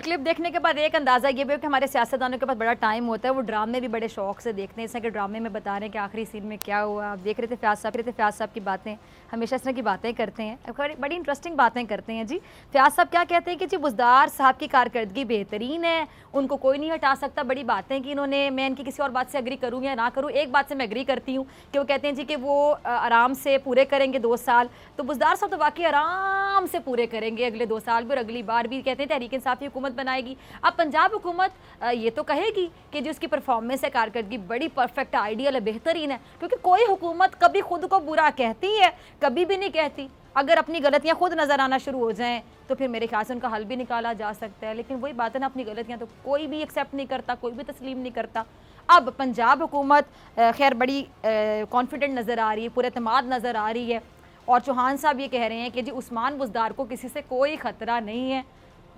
Clip देखने के बाद एक अंदाज़ा ये भी हो कि हमारे सियासतदानों के पास बड़ा टाइम होता है, वो ड्रामे भी बड़े शौक से देखते हैं। जैसे कि ड्रामे में बता रहे हैं कि आखिरी सीन में क्या हुआ। आप देख रहे थे फयाज साहब की बातें, हमेशा इस तरह की बातें करते हैं, बड़ी इंटरेस्टिंग बातें करते हैं जी। फयाज साहब क्या कहते हैं कि जी बुज़दार साहब की कारकर्दगी बेहतरीन है, उनको कोई नहीं हटा सकता। बड़ी बातें कि इन्होंने, मैं इनकी किसी और बात से एग्री करूँ या ना करूँ, एक बात से मैं एग्री करती हूँ कि वो कहते हैं जी कि वो आराम से पूरे करेंगे 2 साल। तो बुज़दार साहब तो वाकई आराम से पूरे करेंगे अगले 2 साल भी, और अगली बार भी कहते हैं तहरीक इंसाफ की हुकूमत बनाएगी। अब पंजाब हुकूमत ये तो कहेगी कि जो उसकी परफॉर्मेंस है, कारकर्दगी बड़ी परफेक्ट, आइडियल है, बेहतरीन है, क्योंकि कोई हुकूमत कभी खुद को बुरा कहती है, कभी भी नहीं कहती। अगर अपनी गलतियां खुद नज़र आना शुरू हो जाएं तो फिर मेरे ख्याल से उनका हल भी निकाला जा सकता है। लेकिन वही बात है ना, अपनी गलतियां तो कोई भी एक्सेप्ट नहीं करता, कोई भी तस्लीम नहीं करता। अब पंजाब हुकूमत खैर बड़ी कॉन्फिडेंट नज़र आ रही है, पूरे एतमाद नज़र आ रही है, और चौहान साहब ये कह रहे हैं कि जी उस्मान बुज़दार को किसी से कोई ख़तरा नहीं है।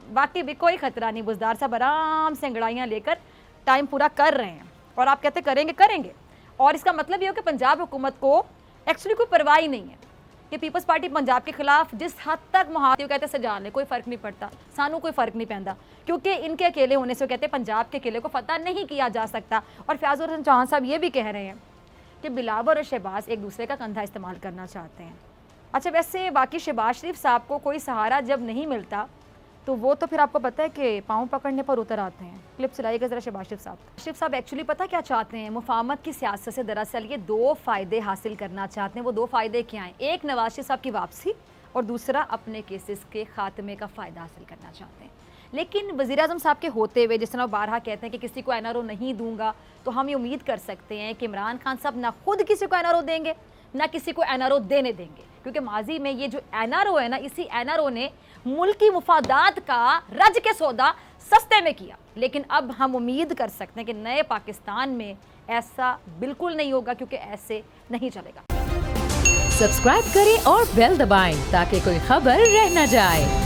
बाकी भी कोई ख़तरा नहीं, बुज़दार साहब आराम से अंगड़ाइयाँ लेकर टाइम पूरा कर रहे हैं, और आप कहते करेंगे। और इसका मतलब ये हो कि पंजाब हुकूमत को एक्चुअली कोई परवाह ही नहीं है कि पीपल्स पार्टी पंजाब के खिलाफ जिस हद तक मुहावरे कहते सजा ले, कोई फ़र्क नहीं पड़ता, सानू कोई फ़र्क नहीं पैंदा, क्योंकि इनके अकेले होने से कहते हैं पंजाब के अकेले को फतह नहीं किया जा सकता। और फयाज़ उर रहमान चौहान साहब ये भी कह रहे हैं कि बिलावर और शहबाज एक दूसरे का कंधा इस्तेमाल करना चाहते हैं। अच्छा, वैसे बाकी शहबाज शरीफ साहब को कोई सहारा जब नहीं मिलता तो वो तो फिर आपको पता है कि पाँव पकड़ने पर उतर आते हैं। क्लिप चलाइएगा ज़रा शहबाज शरीफ साहब एक्चुअली पता क्या चाहते हैं, मुफाहमत की सियासत से दरअसल ये 2 फ़ायदे हासिल करना चाहते हैं। वो 2 फ़ायदे क्या हैं? एक नवाज शरीफ साहब की वापसी, और दूसरा अपने केसेस के खात्मे का फ़ायदा हासिल करना चाहते हैं। लेकिन वज़ीर आज़म साहब के होते हुए, जिस तरह बारहा कहते हैं कि किसी को NRO नहीं दूंगा, तो हम ये उम्मीद कर सकते हैं कि इमरान खान साहब ना खुद किसी को NRO देंगे, ना किसी को NRO देने देंगे, क्योंकि माजी में ये जो NRO है ना, इसी NRO ने मुल्की मुफादात का रज के सौदा सस्ते में किया। लेकिन अब हम उम्मीद कर सकते हैं कि नए पाकिस्तान में ऐसा बिल्कुल नहीं होगा, क्योंकि ऐसे नहीं चलेगा। सब्सक्राइब करें और बेल दबाएं ताकि कोई खबर रह न जाए।